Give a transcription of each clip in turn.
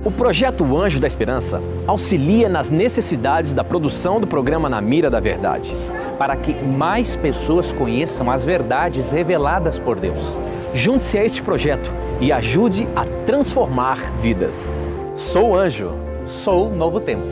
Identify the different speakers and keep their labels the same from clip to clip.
Speaker 1: O Projeto Anjo da Esperança auxilia nas necessidades da produção do programa Na Mira da Verdade, para que mais pessoas conheçam as verdades reveladas por Deus. Junte-se a este projeto e ajude a transformar vidas. Sou Anjo, sou Novo Tempo.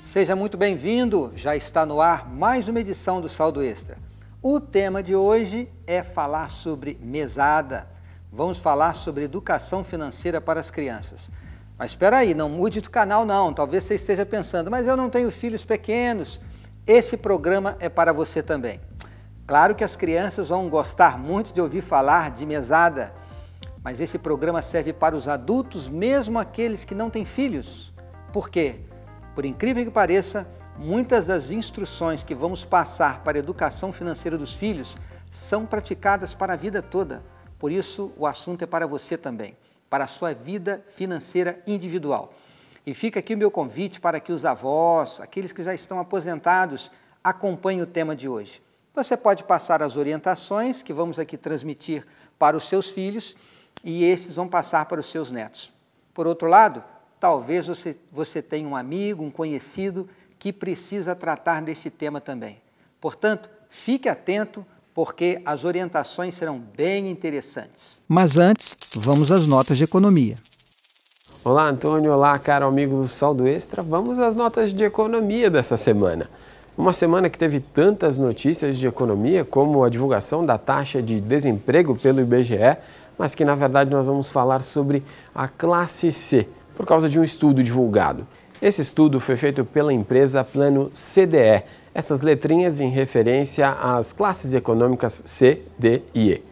Speaker 2: Seja muito bem-vindo, já está no ar mais uma edição do Saldo Extra. O tema de hoje é falar sobre mesada. Vamos falar sobre educação financeira para as crianças. Mas espera aí, não mude do canal não, talvez você esteja pensando, mas eu não tenho filhos pequenos. Esse programa é para você também. Claro que as crianças vão gostar muito de ouvir falar de mesada, mas esse programa serve para os adultos, mesmo aqueles que não têm filhos. Por quê? Por incrível que pareça, muitas das instruções que vamos passar para a educação financeira dos filhos são praticadas para a vida toda. Por isso, o assunto é para você também, para a sua vida financeira individual. E fica aqui o meu convite para que os avós, aqueles que já estão aposentados, acompanhem o tema de hoje. Você pode passar as orientações que vamos aqui transmitir para os seus filhos e esses vão passar para os seus netos. Por outro lado, talvez você tenha um amigo, um conhecido que precisa tratar desse tema também. Portanto, fique atento porque as orientações serão bem interessantes. Mas antes, vamos às notas de economia.
Speaker 3: Olá, Antônio. Olá, caro amigo do Saldo Extra. Vamos às notas de economia dessa semana. Uma semana que teve tantas notícias de economia, como a divulgação da taxa de desemprego pelo IBGE, mas que na verdade nós vamos falar sobre a classe C, por causa de um estudo divulgado. Esse estudo foi feito pela empresa Plano CDE, essas letrinhas em referência às classes econômicas C, D e E.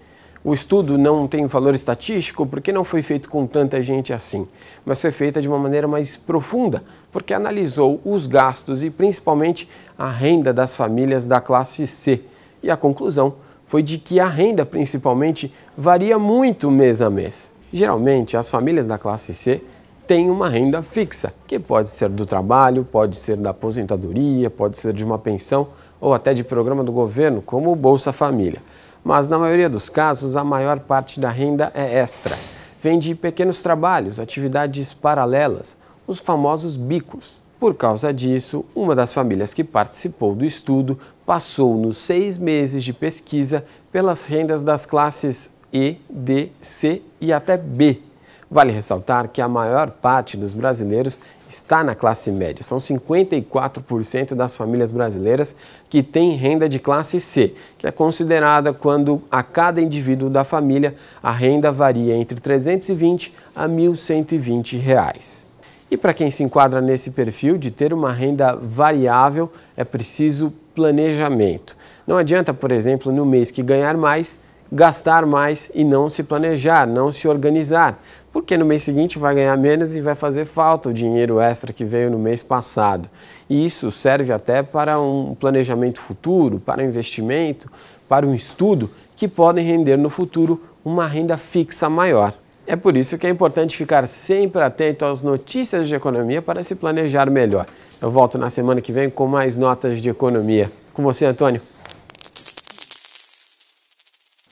Speaker 3: O estudo não tem valor estatístico porque não foi feito com tanta gente assim, mas foi feita de uma maneira mais profunda, porque analisou os gastos e principalmente a renda das famílias da classe C. E a conclusão foi de que a renda principalmente varia muito mês a mês. Geralmente, as famílias da classe C tem uma renda fixa, que pode ser do trabalho, pode ser da aposentadoria, pode ser de uma pensão ou até de programa do governo, como o Bolsa Família. Mas na maioria dos casos, a maior parte da renda é extra. Vem de pequenos trabalhos, atividades paralelas, os famosos bicos. Por causa disso, uma das famílias que participou do estudo passou nos 6 meses de pesquisa pelas rendas das classes E, D, C e até B. Vale ressaltar que a maior parte dos brasileiros está na classe média. São 54% das famílias brasileiras que têm renda de classe C, que é considerada quando a cada indivíduo da família a renda varia entre R$ 320 a R$ 1.120. E para quem se enquadra nesse perfil de ter uma renda variável, é preciso planejamento. Não adianta, por exemplo, no mês que ganhar mais, gastar mais e não se planejar, não se organizar, porque no mês seguinte vai ganhar menos e vai fazer falta o dinheiro extra que veio no mês passado. E isso serve até para um planejamento futuro, para investimento, para um estudo que podem render no futuro uma renda fixa maior. É por isso que é importante ficar sempre atento às notícias de economia para se planejar melhor. Eu volto na semana que vem com mais notas de economia. Com você, Antônio.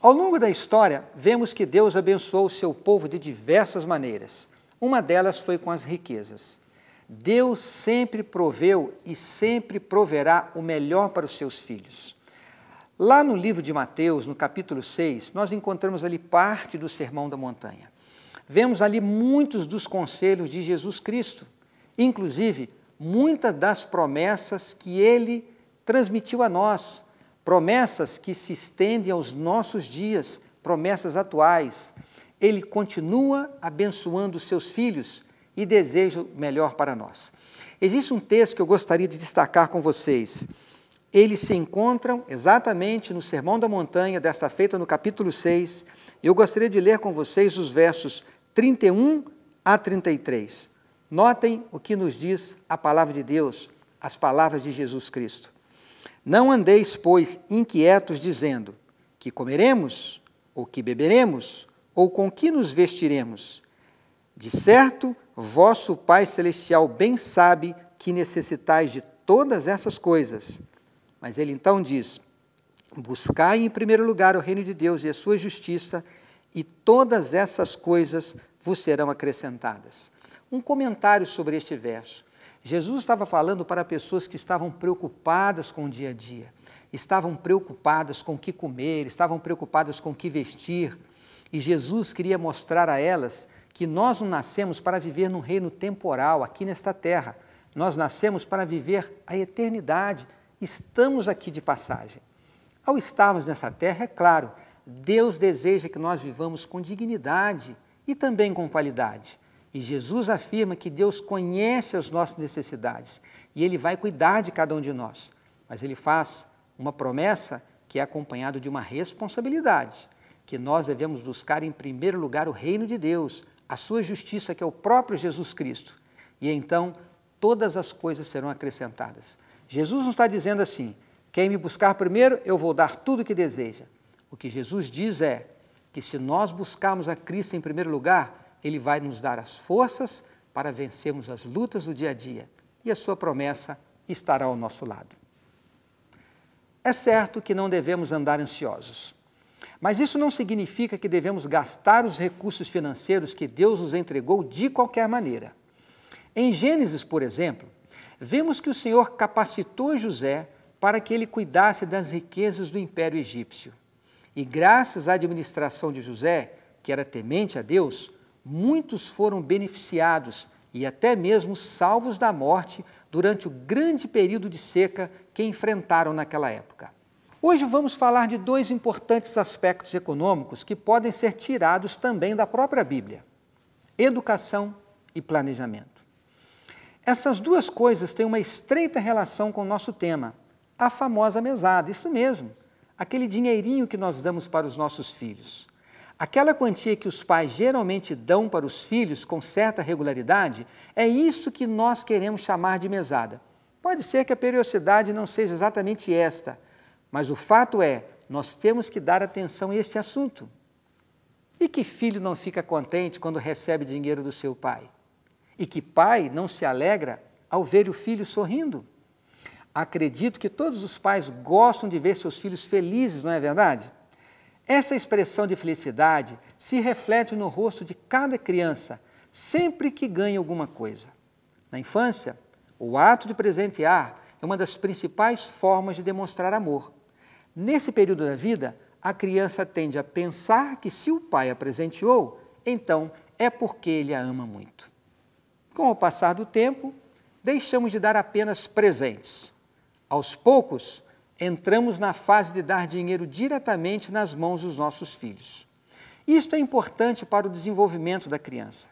Speaker 2: Ao longo da história, vemos que Deus abençoou o seu povo de diversas maneiras. Uma delas foi com as riquezas. Deus sempre proveu e sempre proverá o melhor para os seus filhos. Lá no livro de Mateus, no capítulo 6, nós encontramos ali parte do Sermão da Montanha. Vemos ali muitos dos conselhos de Jesus Cristo, inclusive muitas das promessas que ele transmitiu a nós, promessas que se estendem aos nossos dias, promessas atuais. Ele continua abençoando os seus filhos e deseja o melhor para nós. Existe um texto que eu gostaria de destacar com vocês. eles se encontram exatamente no Sermão da Montanha, desta feita no capítulo 6. Eu gostaria de ler com vocês os versos 31 a 33. Notem o que nos diz a palavra de Deus, as palavras de Jesus Cristo. Não andeis, pois, inquietos, dizendo, que comeremos, ou que beberemos, ou com que nos vestiremos. De certo, vosso Pai Celestial bem sabe que necessitais de todas essas coisas. Mas ele então diz, buscai em primeiro lugar o reino de Deus e a sua justiça, e todas essas coisas vos serão acrescentadas. Um comentário sobre este verso. Jesus estava falando para pessoas que estavam preocupadas com o dia a dia, estavam preocupadas com o que comer, estavam preocupadas com o que vestir, e Jesus queria mostrar a elas que nós não nascemos para viver num reino temporal, aqui nesta terra. Nós nascemos para viver a eternidade. Estamos aqui de passagem. Ao estarmos nessa terra, é claro, Deus deseja que nós vivamos com dignidade e também com qualidade. E Jesus afirma que Deus conhece as nossas necessidades e Ele vai cuidar de cada um de nós. Mas Ele faz uma promessa que é acompanhada de uma responsabilidade, que nós devemos buscar em primeiro lugar o reino de Deus, a sua justiça, que é o próprio Jesus Cristo. E então todas as coisas serão acrescentadas. Jesus não está dizendo assim, quem me buscar primeiro, eu vou dar tudo o que deseja. O que Jesus diz é que se nós buscarmos a Cristo em primeiro lugar, Ele vai nos dar as forças para vencermos as lutas do dia a dia. E a sua promessa estará ao nosso lado. É certo que não devemos andar ansiosos. Mas isso não significa que devemos gastar os recursos financeiros que Deus nos entregou de qualquer maneira. Em Gênesis, por exemplo, vemos que o Senhor capacitou José para que ele cuidasse das riquezas do Império Egípcio. E graças à administração de José, que era temente a Deus, muitos foram beneficiados e até mesmo salvos da morte durante o grande período de seca que enfrentaram naquela época. Hoje vamos falar de dois importantes aspectos econômicos que podem ser tirados também da própria Bíblia: educação e planejamento. Essas duas coisas têm uma estreita relação com o nosso tema, a famosa mesada, isso mesmo, aquele dinheirinho que nós damos para os nossos filhos. Aquela quantia que os pais geralmente dão para os filhos com certa regularidade, é isso que nós queremos chamar de mesada. Pode ser que a periodicidade não seja exatamente esta, mas o fato é, nós temos que dar atenção a esse assunto. E que filho não fica contente quando recebe dinheiro do seu pai? E que pai não se alegra ao ver o filho sorrindo? Acredito que todos os pais gostam de ver seus filhos felizes, não é verdade? Essa expressão de felicidade se reflete no rosto de cada criança, sempre que ganha alguma coisa. Na infância, o ato de presentear é uma das principais formas de demonstrar amor. Nesse período da vida, a criança tende a pensar que se o pai a presenteou, então é porque ele a ama muito. Com o passar do tempo, deixamos de dar apenas presentes. Aos poucos, entramos na fase de dar dinheiro diretamente nas mãos dos nossos filhos. Isto é importante para o desenvolvimento da criança.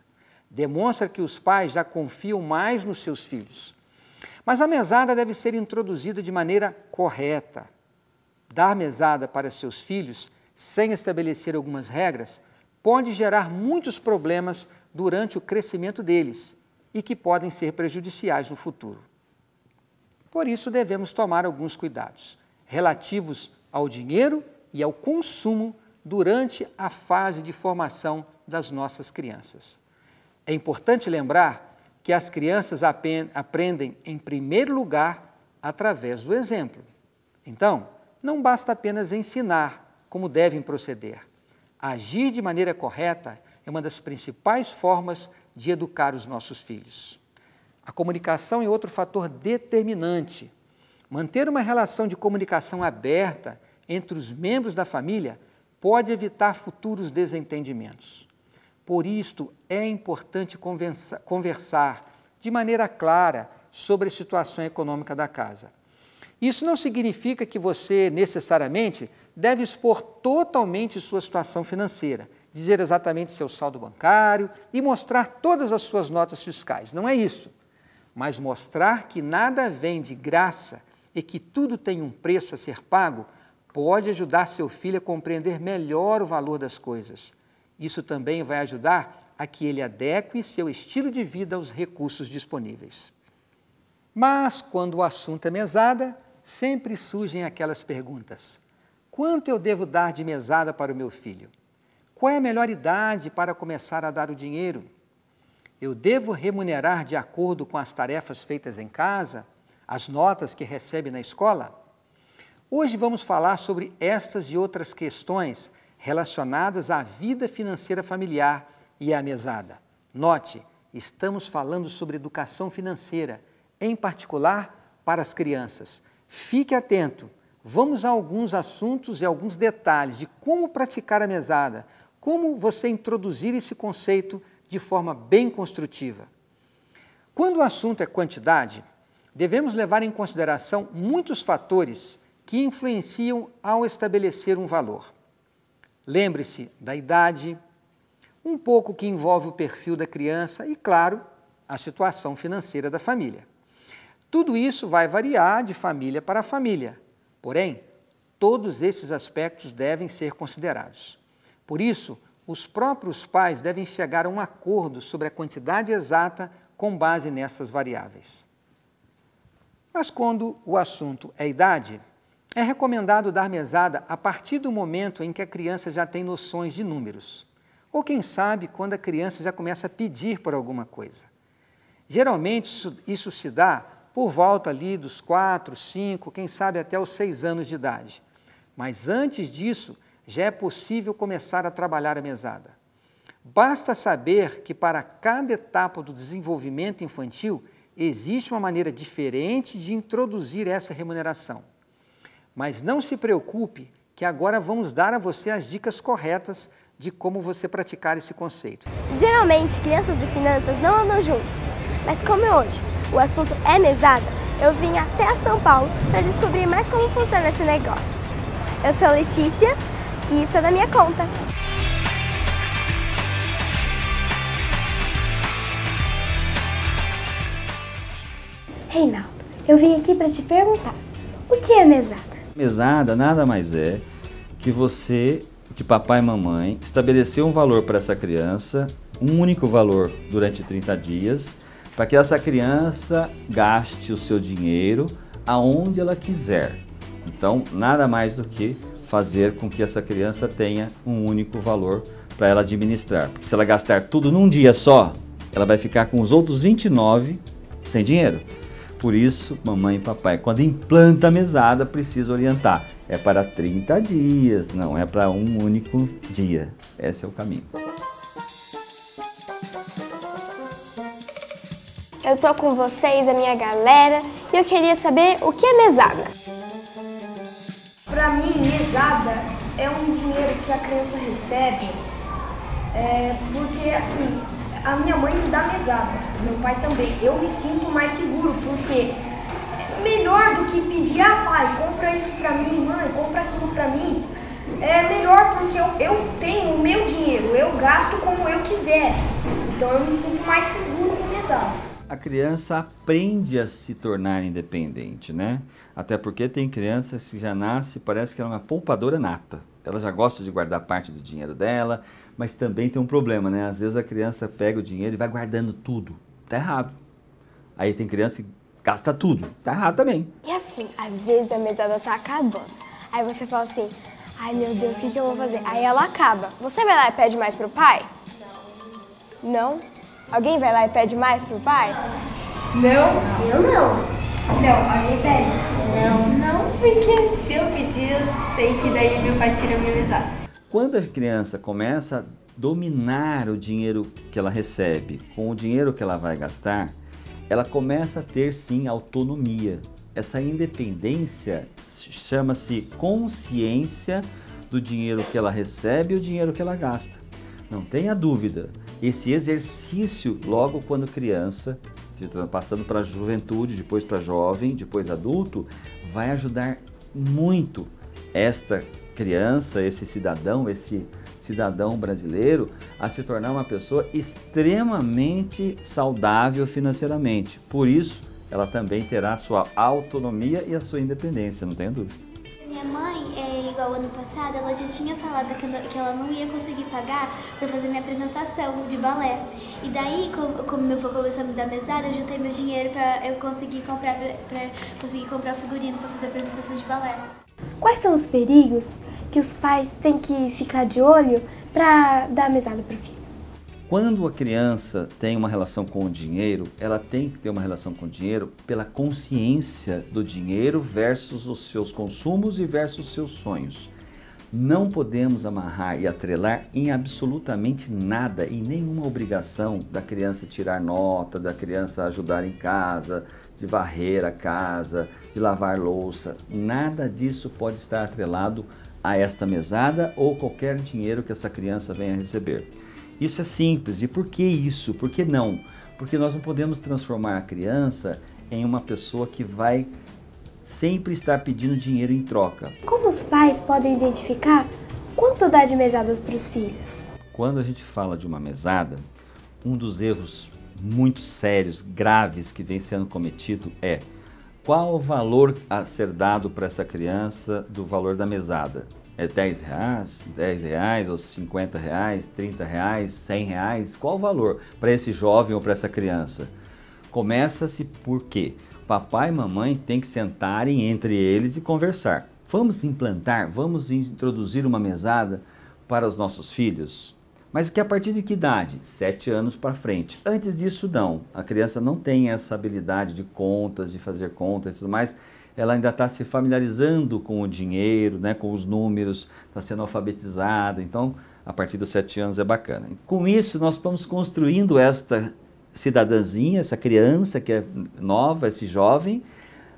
Speaker 2: Demonstra que os pais já confiam mais nos seus filhos. Mas a mesada deve ser introduzida de maneira correta. Dar mesada para seus filhos, sem estabelecer algumas regras, pode gerar muitos problemas durante o crescimento deles e que podem ser prejudiciais no futuro. Por isso, devemos tomar alguns cuidados relativos ao dinheiro e ao consumo durante a fase de formação das nossas crianças. É importante lembrar que as crianças aprendem, em primeiro lugar, através do exemplo. Então, não basta apenas ensinar como devem proceder. Agir de maneira correta é uma das principais formas de educar os nossos filhos. A comunicação é outro fator determinante. Manter uma relação de comunicação aberta entre os membros da família pode evitar futuros desentendimentos. Por isto, é importante conversar de maneira clara sobre a situação econômica da casa. Isso não significa que você, necessariamente, deve expor totalmente sua situação financeira, dizer exatamente seu saldo bancário e mostrar todas as suas notas fiscais. Não é isso. Mas mostrar que nada vem de graça e que tudo tem um preço a ser pago, pode ajudar seu filho a compreender melhor o valor das coisas. Isso também vai ajudar a que ele adeque seu estilo de vida aos recursos disponíveis. Mas, quando o assunto é mesada, sempre surgem aquelas perguntas. Quanto eu devo dar de mesada para o meu filho? Qual é a melhor idade para começar a dar o dinheiro? Eu devo remunerar de acordo com as tarefas feitas em casa, as notas que recebe na escola? Hoje vamos falar sobre estas e outras questões relacionadas à vida financeira familiar e à mesada. Note, estamos falando sobre educação financeira, em particular para as crianças. Fique atento, vamos a alguns assuntos e alguns detalhes de como praticar a mesada, como você introduzir esse conceito de forma bem construtiva. Quando o assunto é quantidade, devemos levar em consideração muitos fatores que influenciam ao estabelecer um valor. Lembre-se da idade, um pouco que envolve o perfil da criança e, claro, a situação financeira da família. Tudo isso vai variar de família para família, porém, todos esses aspectos devem ser considerados. Por isso, os próprios pais devem chegar a um acordo sobre a quantidade exata com base nessas variáveis. Mas quando o assunto é idade, é recomendado dar mesada a partir do momento em que a criança já tem noções de números, ou quem sabe quando a criança já começa a pedir por alguma coisa. Geralmente isso se dá por volta ali dos 4, 5, quem sabe até os 6 anos de idade. Mas antes disso, já é possível começar a trabalhar a mesada. Basta saber que para cada etapa do desenvolvimento infantil existe uma maneira diferente de introduzir essa remuneração. Mas não se preocupe que agora vamos dar a você as dicas corretas de como você praticar esse conceito.
Speaker 4: Geralmente, crianças e finanças não andam juntos, mas como hoje o assunto é mesada, eu vim até São Paulo para descobrir mais como funciona esse negócio. Eu sou Letícia e isso é da minha conta. Reinaldo, eu vim aqui para te perguntar, o que é mesada?
Speaker 5: Mesada nada mais é que papai e mamãe estabeleceu um valor para essa criança, um único valor durante 30 dias, para que essa criança gaste o seu dinheiro aonde ela quiser. Então, nada mais do que fazer com que essa criança tenha um único valor para ela administrar. Porque se ela gastar tudo num dia só, ela vai ficar com os outros 29 sem dinheiro. Por isso, mamãe e papai, quando implanta a mesada, precisa orientar. É para 30 dias, não é para um único dia. Esse é o caminho.
Speaker 4: Eu tô com vocês, a minha galera, e eu queria saber o que é mesada.
Speaker 6: Pra mim, mesada é um dinheiro que a criança recebe, porque assim, a minha mãe me dá mesada, meu pai também. Eu me sinto mais seguro, porque é melhor do que pedir, pai, compra isso pra mim, mãe, compra aquilo pra mim. É melhor porque eu tenho o meu dinheiro, eu gasto como eu quiser. Então eu me sinto mais seguro com mesada.
Speaker 5: A criança aprende a se tornar independente, né? Até porque tem crianças que já nasce, parece que ela é uma poupadora nata. Ela já gosta de guardar parte do dinheiro dela, mas também tem um problema, né? Às vezes a criança pega o dinheiro e vai guardando tudo. Tá errado. Aí tem criança que gasta tudo. Tá errado também.
Speaker 4: E assim, às vezes a mesada tá acabando. Aí você fala assim, ai meu Deus, o que eu vou fazer? Aí ela acaba. Você vai lá e pede mais pro pai? Não? Alguém vai lá e pede mais pro pai?
Speaker 6: Não. Eu não. Não, alguém pede? Não, porque se eu pedir, eu sei que daí meu pai tira a minha mesada.
Speaker 5: Quando a criança começa a dominar o dinheiro que ela recebe com o dinheiro que ela vai gastar, ela começa a ter sim autonomia. Essa independência chama-se consciência do dinheiro que ela recebe e o dinheiro que ela gasta. Não tenha dúvida, esse exercício logo quando criança, passando para a juventude, depois para jovem, depois adulto, vai ajudar muito esta criança, esse cidadão brasileiro a se tornar uma pessoa extremamente saudável financeiramente. Por isso, ela também terá a sua autonomia e a sua independência, não tenha dúvida.
Speaker 7: Minha mãe, igual ano passado, ela já tinha falado que ela não ia conseguir pagar para fazer minha apresentação de balé. E daí, como meu avô começou a me dar mesada, eu juntei meu dinheiro para eu conseguir comprar o figurino para fazer a apresentação de balé.
Speaker 4: Quais são os perigos que os pais têm que ficar de olho para dar mesada para o filho?
Speaker 5: Quando a criança tem uma relação com o dinheiro, ela tem que ter uma relação com o dinheiro pela consciência do dinheiro versus os seus consumos e versus os seus sonhos. Não podemos amarrar e atrelar em absolutamente nada e nenhuma obrigação da criança tirar nota, da criança ajudar em casa, de varrer a casa, de lavar louça. Nada disso pode estar atrelado a esta mesada ou qualquer dinheiro que essa criança venha a receber. Isso é simples. E por que isso? Por que não? Porque nós não podemos transformar a criança em uma pessoa que vai sempre estar pedindo dinheiro em troca.
Speaker 4: Como os pais podem identificar quanto dá de mesadas para os filhos?
Speaker 5: Quando a gente fala de uma mesada, um dos erros muito sérios, graves que vem sendo cometido é: qual o valor a ser dado para essa criança do valor da mesada? É R$10, R$10 ou R$50, R$30, R$100? Qual o valor para esse jovem ou para essa criança? Começa-se por quê? Papai e mamãe têm que sentarem entre eles e conversar. Vamos implantar, vamos introduzir uma mesada para os nossos filhos? Mas que a partir de que idade? 7 anos para frente. Antes disso não. A criança não tem essa habilidade de contas, de fazer contas e tudo mais. Ela ainda está se familiarizando com o dinheiro, né, com os números, está sendo alfabetizada. Então, a partir dos 7 anos é bacana. Com isso, nós estamos construindo esta cidadãzinha, essa criança que é nova, esse jovem,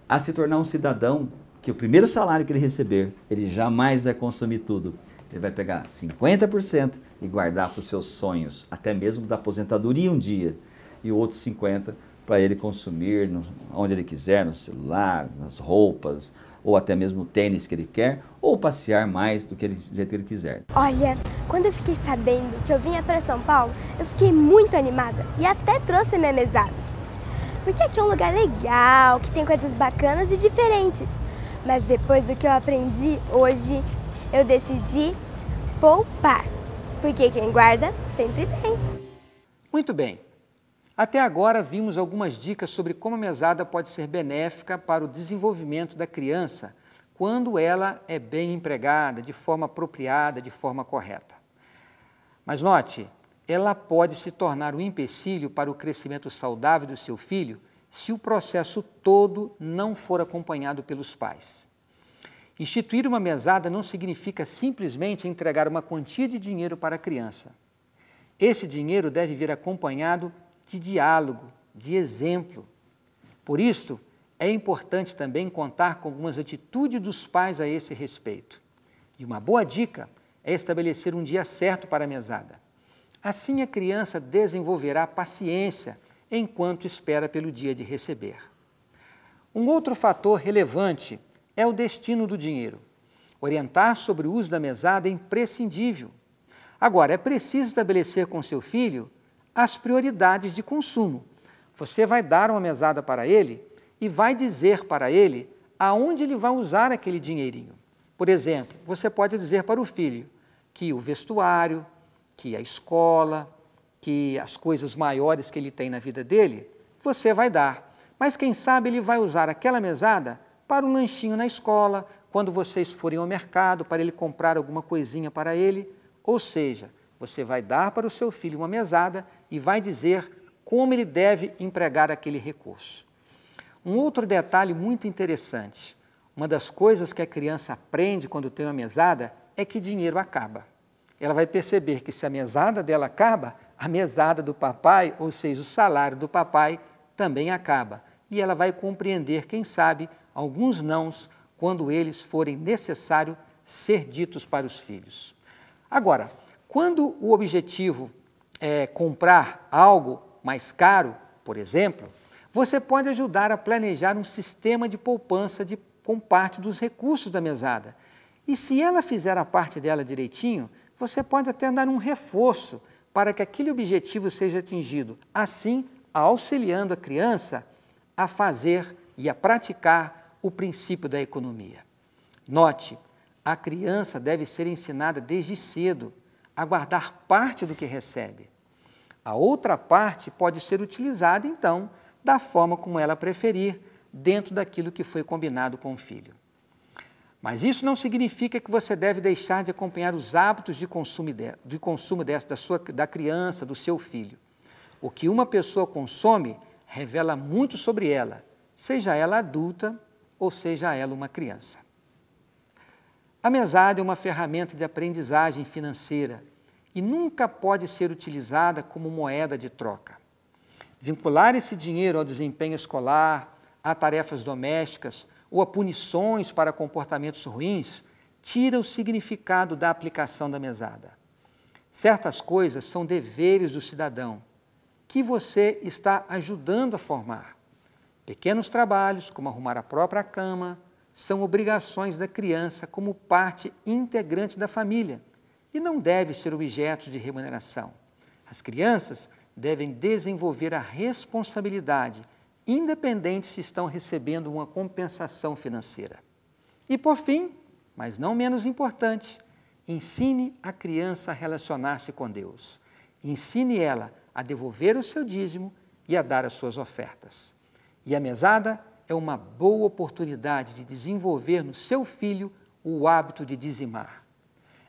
Speaker 5: a se tornar um cidadão que o primeiro salário que ele receber, ele jamais vai consumir tudo. Ele vai pegar 50% e guardar para os seus sonhos, até mesmo da aposentadoria um dia, e o outro 50% para ele consumir onde ele quiser, no celular, nas roupas, ou até mesmo o tênis que ele quer, ou passear mais do jeito que ele quiser.
Speaker 4: Olha, quando eu fiquei sabendo que eu vinha para São Paulo, eu fiquei muito animada e até trouxe minha mesada. Porque aqui é um lugar legal, que tem coisas bacanas e diferentes. Mas depois do que eu aprendi hoje, eu decidi poupar. Porque quem guarda sempre tem.
Speaker 2: Muito bem. Até agora vimos algumas dicas sobre como a mesada pode ser benéfica para o desenvolvimento da criança quando ela é bem empregada, de forma apropriada, de forma correta. Mas note, ela pode se tornar um empecilho para o crescimento saudável do seu filho se o processo todo não for acompanhado pelos pais. Instituir uma mesada não significa simplesmente entregar uma quantia de dinheiro para a criança. Esse dinheiro deve vir acompanhado de diálogo, de exemplo. Por isso, é importante também contar com algumas atitudes dos pais a esse respeito. E uma boa dica é estabelecer um dia certo para a mesada. Assim, a criança desenvolverá paciência enquanto espera pelo dia de receber. Um outro fator relevante é o destino do dinheiro. Orientar sobre o uso da mesada é imprescindível. Agora, é preciso estabelecer com seu filho as prioridades de consumo. Você vai dar uma mesada para ele e vai dizer para ele aonde ele vai usar aquele dinheirinho. Por exemplo, você pode dizer para o filho que o vestuário, que a escola, que as coisas maiores que ele tem na vida dele, você vai dar. Mas quem sabe ele vai usar aquela mesada para um lanchinho na escola, quando vocês forem ao mercado, para ele comprar alguma coisinha para ele. Ou seja, você vai dar para o seu filho uma mesada e vai dizer como ele deve empregar aquele recurso. Um outro detalhe muito interessante, uma das coisas que a criança aprende quando tem uma mesada é que dinheiro acaba. Ela vai perceber que se a mesada dela acaba, a mesada do papai, ou seja, o salário do papai, também acaba. E ela vai compreender, quem sabe, alguns nãos quando eles forem necessários ser ditos para os filhos. Agora, quando o objetivo é comprar algo mais caro, por exemplo, você pode ajudar a planejar um sistema de poupança com parte dos recursos da mesada. E se ela fizer a parte dela direitinho, você pode até dar um reforço para que aquele objetivo seja atingido, assim auxiliando a criança a fazer e a praticar o princípio da economia. Note, a criança deve ser ensinada desde cedo a guardar parte do que recebe. A outra parte pode ser utilizada, então, da forma como ela preferir, dentro daquilo que foi combinado com o filho. Mas isso não significa que você deve deixar de acompanhar os hábitos de consumo da criança, do seu filho. O que uma pessoa consome revela muito sobre ela, seja ela adulta ou seja ela uma criança. A mesada é uma ferramenta de aprendizagem financeira e nunca pode ser utilizada como moeda de troca. Vincular esse dinheiro ao desempenho escolar, a tarefas domésticas ou a punições para comportamentos ruins tira o significado da aplicação da mesada. Certas coisas são deveres do cidadão que você está ajudando a formar. Pequenos trabalhos, como arrumar a própria cama, são obrigações da criança como parte integrante da família e não devem ser objeto de remuneração. As crianças devem desenvolver a responsabilidade, independente se estão recebendo uma compensação financeira. E por fim, mas não menos importante, ensine a criança a relacionar-se com Deus. Ensine ela a devolver o seu dízimo e a dar as suas ofertas. E a mesada é uma boa oportunidade de desenvolver no seu filho o hábito de dizimar.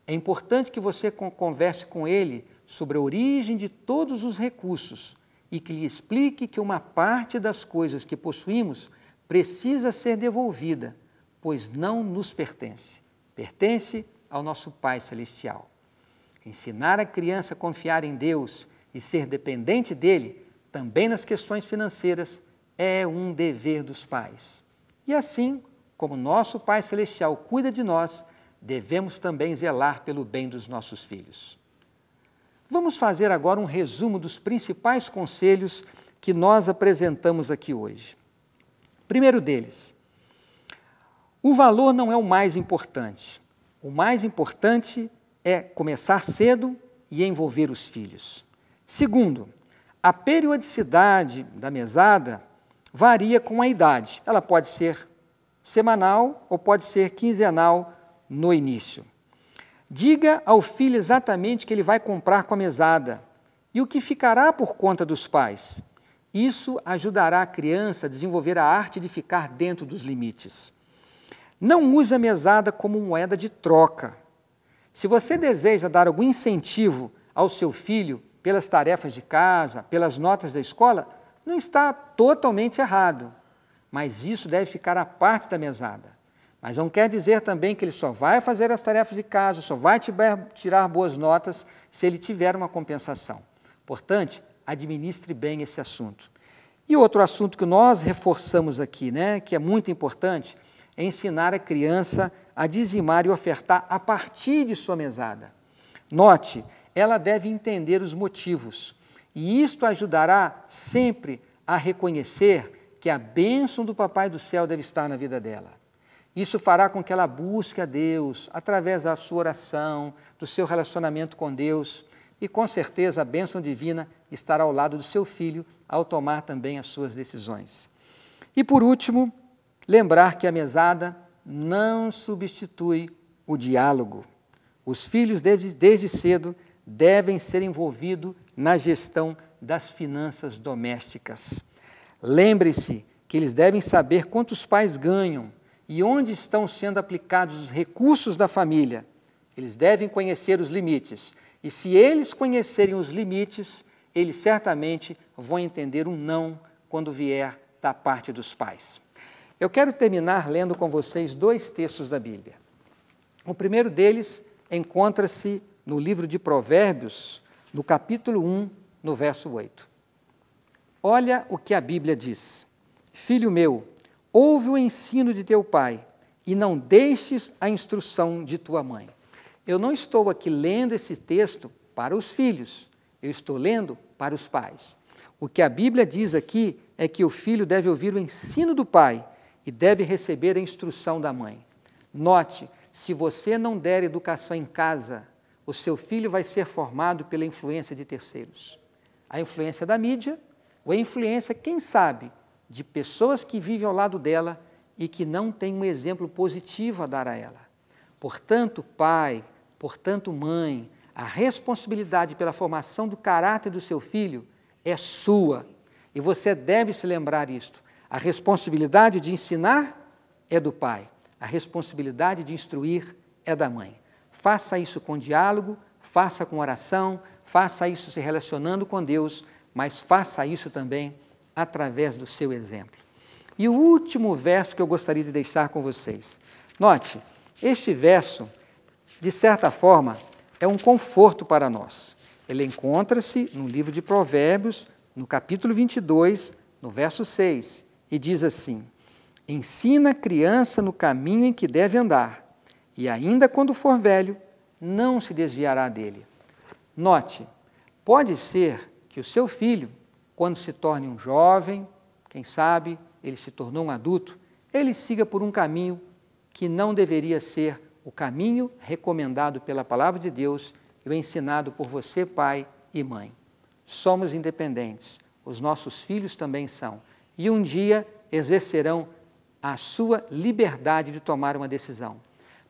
Speaker 2: É importante que você converse com ele sobre a origem de todos os recursos e que lhe explique que uma parte das coisas que possuímos precisa ser devolvida, pois não nos pertence. Pertence ao nosso Pai Celestial. Ensinar a criança a confiar em Deus e ser dependente dele, também nas questões financeiras, é um dever dos pais. E assim, como nosso Pai Celestial cuida de nós, devemos também zelar pelo bem dos nossos filhos. Vamos fazer agora um resumo dos principais conselhos que nós apresentamos aqui hoje. Primeiro deles, o valor não é o mais importante. O mais importante é começar cedo e envolver os filhos. Segundo, a periodicidade da mesada varia com a idade. Ela pode ser semanal ou pode ser quinzenal no início. Diga ao filho exatamente o que ele vai comprar com a mesada e o que ficará por conta dos pais. Isso ajudará a criança a desenvolver a arte de ficar dentro dos limites. Não use a mesada como moeda de troca. Se você deseja dar algum incentivo ao seu filho pelas tarefas de casa, pelas notas da escola, não está totalmente errado, mas isso deve ficar à parte da mesada. Mas não quer dizer também que ele só vai fazer as tarefas de casa, só vai tirar boas notas se ele tiver uma compensação. Portanto, administre bem esse assunto. E outro assunto que nós reforçamos aqui, que é muito importante, é ensinar a criança a dizimar e ofertar a partir de sua mesada. Note, ela deve entender os motivos, e isto ajudará sempre a reconhecer que a bênção do Papai do Céu deve estar na vida dela. Isso fará com que ela busque a Deus através da sua oração, do seu relacionamento com Deus, e com certeza a bênção divina estará ao lado do seu filho ao tomar também as suas decisões. E por último, lembrar que a mesada não substitui o diálogo. Os filhos, desde cedo, devem ser envolvidos na gestão das finanças domésticas. Lembre-se que eles devem saber quantos pais ganham e onde estão sendo aplicados os recursos da família. Eles devem conhecer os limites. E se eles conhecerem os limites, eles certamente vão entender um não quando vier da parte dos pais. Eu quero terminar lendo com vocês 2 textos da Bíblia. O primeiro deles encontra-se no livro de Provérbios, no capítulo 1, no verso 8. Olha o que a Bíblia diz. Filho meu, ouve o ensino de teu pai e não deixes a instrução de tua mãe. Eu não estou aqui lendo esse texto para os filhos, eu estou lendo para os pais. O que a Bíblia diz aqui é que o filho deve ouvir o ensino do pai e deve receber a instrução da mãe. Note, se você não der educação em casa, o seu filho vai ser formado pela influência de terceiros. A influência da mídia ou a influência, quem sabe, de pessoas que vivem ao lado dela e que não têm um exemplo positivo a dar a ela. Portanto, pai, portanto, mãe, a responsabilidade pela formação do caráter do seu filho é sua. E você deve se lembrar isto. A responsabilidade de ensinar é do pai. A responsabilidade de instruir é da mãe. Faça isso com diálogo, faça com oração, faça isso se relacionando com Deus, mas faça isso também através do seu exemplo. E o último verso que eu gostaria de deixar com vocês. Note, este verso, de certa forma, é um conforto para nós. Ele encontra-se no livro de Provérbios, no capítulo 22, no verso 6, e diz assim: ensina a criança no caminho em que deve andar, e ainda quando for velho, não se desviará dele. Note, pode ser que o seu filho, quando se torne um jovem, quem sabe ele se tornou um adulto, ele siga por um caminho que não deveria ser o caminho recomendado pela palavra de Deus e o ensinado por você, pai e mãe. Somos independentes, os nossos filhos também são, e um dia exercerão a sua liberdade de tomar uma decisão.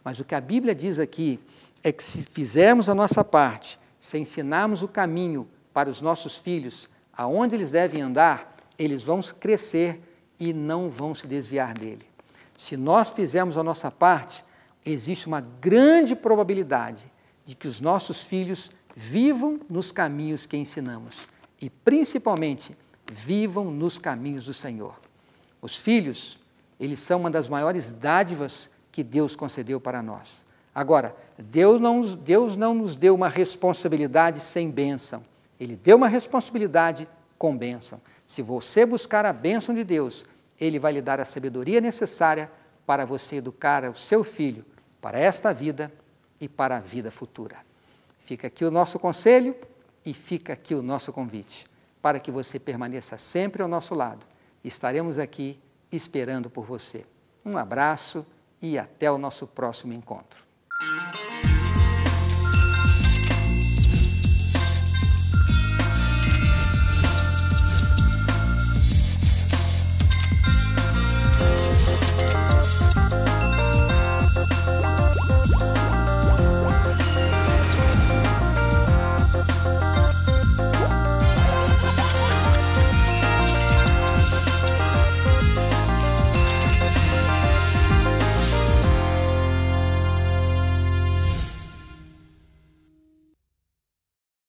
Speaker 2: Mas o que a Bíblia diz aqui é que se fizermos a nossa parte, se ensinarmos o caminho para os nossos filhos, aonde eles devem andar, eles vão crescer e não vão se desviar dele. Se nós fizermos a nossa parte, existe uma grande probabilidade de que os nossos filhos vivam nos caminhos que ensinamos e, principalmente, vivam nos caminhos do Senhor. Os filhos, eles são uma das maiores dádivas que Deus concedeu para nós. Agora, Deus não nos deu uma responsabilidade sem bênção. Ele deu uma responsabilidade com bênção. Se você buscar a bênção de Deus, Ele vai lhe dar a sabedoria necessária para você educar o seu filho para esta vida e para a vida futura. Fica aqui o nosso conselho e fica aqui o nosso convite, para que você permaneça sempre ao nosso lado. Estaremos aqui esperando por você. Um abraço e até o nosso próximo encontro.